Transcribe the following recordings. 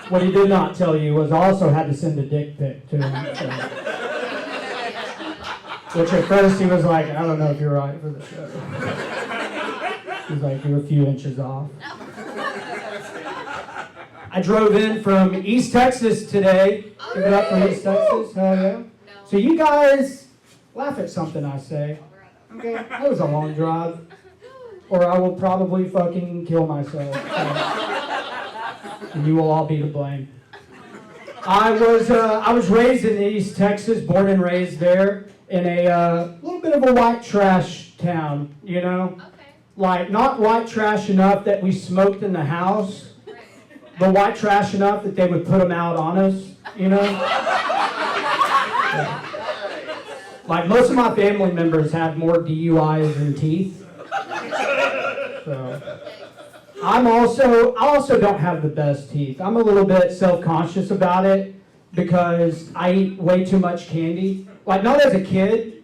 What he did not tell you was I also had to send a dick pic to him. So. Which at first he was like, I don't know if you're right for the show. He's like, you're a few inches off. I drove in from East Texas today. Give it up for East Texas. Hell yeah. So you guys laugh at something I say. Okay, that was a long drive. Or I will probably fucking kill myself. And you will all be to blame. I was raised in East Texas, born and raised there, in a little bit of a white trash town, you know? Okay. Like, not white trash enough that we smoked in the house, but white trash enough that they would put them out on us, you know? Yeah. Like, most of my family members have more DUIs than teeth. So, I also don't have the best teeth. I'm a little bit self-conscious about it because I eat way too much candy. Like, not as a kid,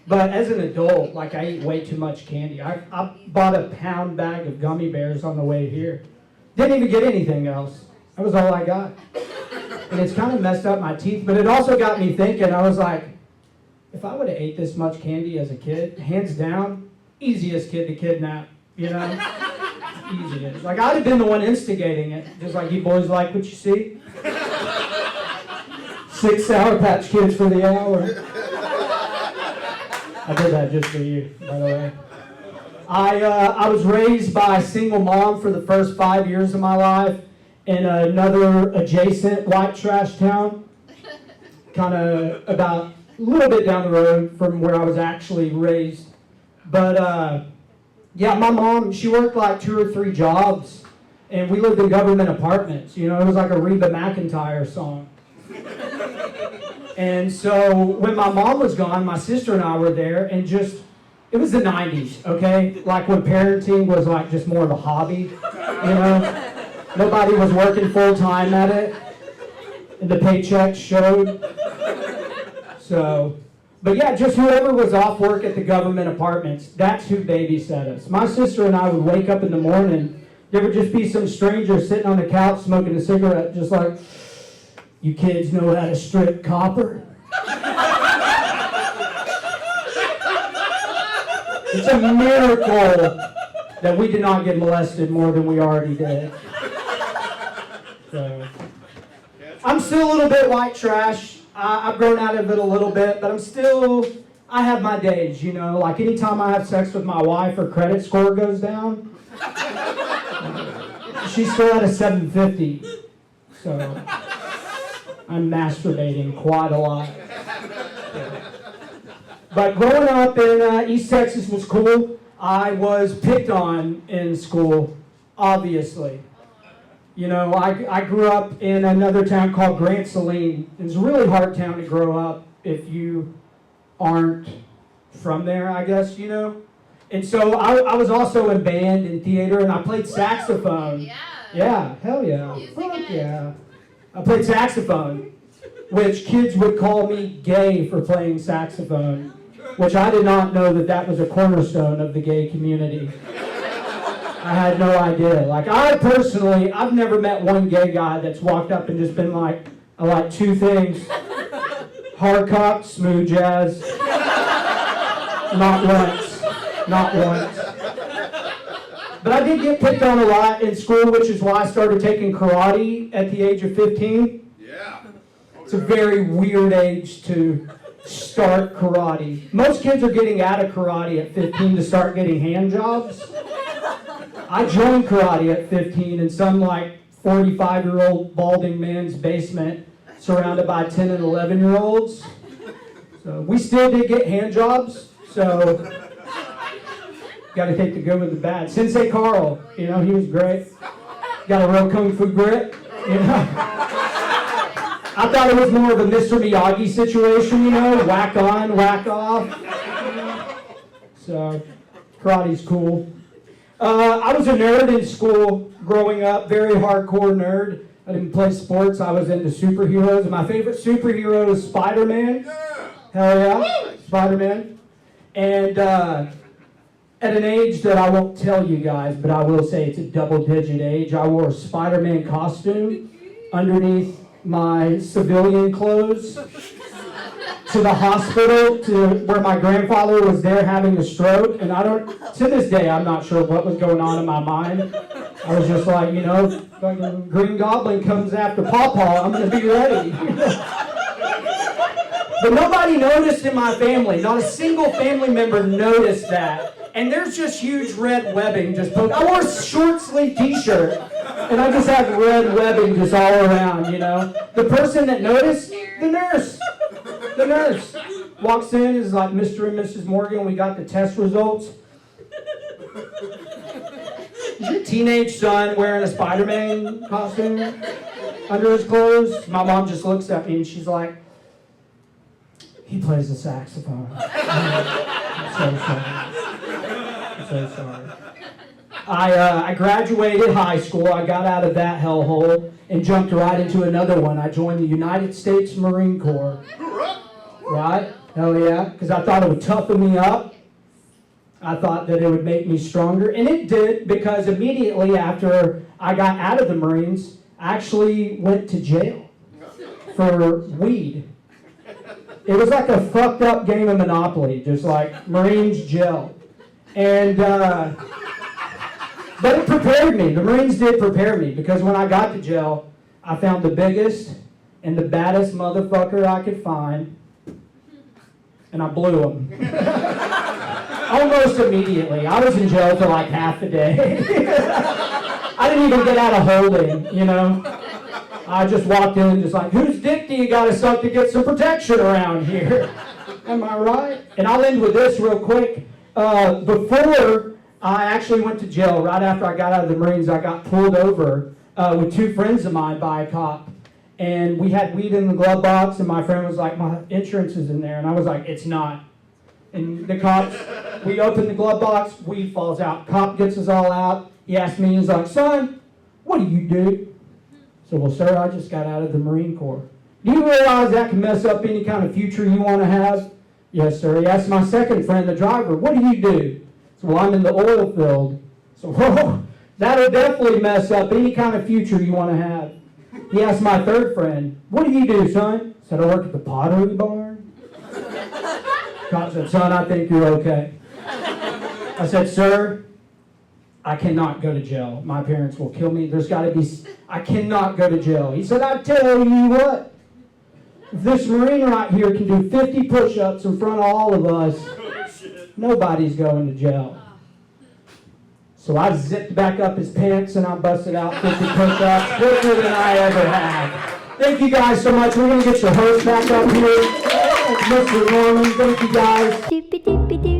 but as an adult, like, I eat way too much candy. I bought a pound bag of gummy bears on the way here. Didn't even get anything else. That was all I got. And it's kind of messed up my teeth, but it also got me thinking. I was like, if I would have ate this much candy as a kid, hands down, easiest kid to kidnap, you know? Easiest. Like, I'd have been the one instigating it, just like you boys like what you see. 6 Sour Patch Kids for the hour. I did that just for you, by the way. I was raised by a single mom for the first 5 years of my life in another adjacent white trash town, kind of about a little bit down the road from where I was actually raised. But yeah, my mom, she worked like 2 or 3 jobs, and we lived in government apartments. You know, it was like a Reba McEntire song. And so when my mom was gone, my sister and I were there, and just, it was the 90s, okay? Like when parenting was like just more of a hobby, you know? Nobody was working full-time at it, and the paychecks showed. So, but yeah, just whoever was off work at the government apartments, that's who babysat us. My sister and I would wake up in the morning, there would just be some stranger sitting on the couch smoking a cigarette, just like, you kids know how to strip copper? It's a miracle that we did not get molested more than we already did. So, I'm still a little bit white trash. I've grown out of it a little bit, but I have my days, you know, like anytime I have sex with my wife, her credit score goes down. She's still at a 750, so I'm masturbating quite a lot. But growing up in East Texas was cool. I was picked on in school, obviously. You know, I grew up in another town called Grant Saline. It's a really hard town to grow up if you aren't from there, I guess, you know. And so I was also in band and theater, and I played saxophone. Yeah. Yeah, hell yeah. Fuck yeah. I played saxophone, which kids would call me gay for playing saxophone, which I did not know that was a cornerstone of the gay community. I had no idea. Like, I've never met one gay guy that's walked up and just been like, I like 2 things. Hard cock, smooth jazz. Not once. Not once. But I did get picked on a lot in school, which is why I started taking karate at the age of 15. Yeah. It's a very weird age to start karate. Most kids are getting out of karate at 15 to start getting hand jobs. I joined karate at 15 in some like 45-year-old balding man's basement surrounded by 10 and 11-year-olds. So we still did get hand jobs, so got to take the good with the bad. Sensei Carl, you know, he was great. Got a real kung fu grip, you know. I thought it was more of a Mr. Miyagi situation, you know, whack on, whack off. So karate's cool. I was a nerd in school growing up, very hardcore nerd. I didn't play sports. I was into superheroes. And my favorite superhero is Spider-Man. Hell yeah, Spider-Man. And at an age that I won't tell you guys, but I will say it's a double-digit age, I wore a Spider-Man costume underneath my civilian clothes to the hospital to where my grandfather was there having a stroke. And to this day, I'm not sure what was going on in my mind. I was just like, fucking Green Goblin comes after Pawpaw, I'm going to be ready. But nobody noticed in my family. Not a single family member noticed that. And there's just huge red webbing just posted. I wore a short sleeve t-shirt, and I just had red webbing just all around, The person that noticed, the nurse. The nurse walks in, is like, Mr. and Mrs. Morgan, we got the test results. Is your teenage son wearing a Spider-Man costume under his clothes? My mom just looks at me and she's like, he plays the saxophone. I'm so sorry. So sorry. I graduated high school. I got out of that hellhole and jumped right into another one. I joined the United States Marine Corps. Right? Hell yeah. Because I thought it would toughen me up. I thought that it would make me stronger. And it did, because immediately after I got out of the Marines, I actually went to jail for weed. It was like a fucked up game of Monopoly, just like Marines jail. And, but it prepared me. The Marines did prepare me, because when I got to jail, I found the biggest and the baddest motherfucker I could find, and I blew him. Almost immediately. I was in jail for like half a day. I didn't even get out of holding, I just walked in just like, whose dick do you gotta suck to get some protection around here? Am I right? And I'll end with this real quick. Before I actually went to jail, right after I got out of the Marines, I got pulled over with two friends of mine by a cop. And we had weed in the glove box, and my friend was like, my insurance is in there. And I was like, it's not. And the cops, we open the glove box, weed falls out. Cop gets us all out. He asked me, he's like, son, what do you do? I said, well, sir, I just got out of the Marine Corps. Do you realize that can mess up any kind of future you want to have? Yes, sir. He asked my second friend, the driver, what do you do? I said, well, I'm in the oil field. So, whoa, that'll definitely mess up any kind of future you want to have. He asked my third friend, what do you do, son? I said, I work at the pottery barn. Cop said, son, I think you're okay. I said, sir, I cannot go to jail. My parents will kill me. I cannot go to jail. He said, I tell you what, if this Marine right here can do 50 push-ups in front of all of us, nobody's going to jail. So I zipped back up his pants and I busted out 50 push-ups quicker than I ever had. Thank you guys so much. We're going to get your host back up here. Mr. Norman, thank you guys.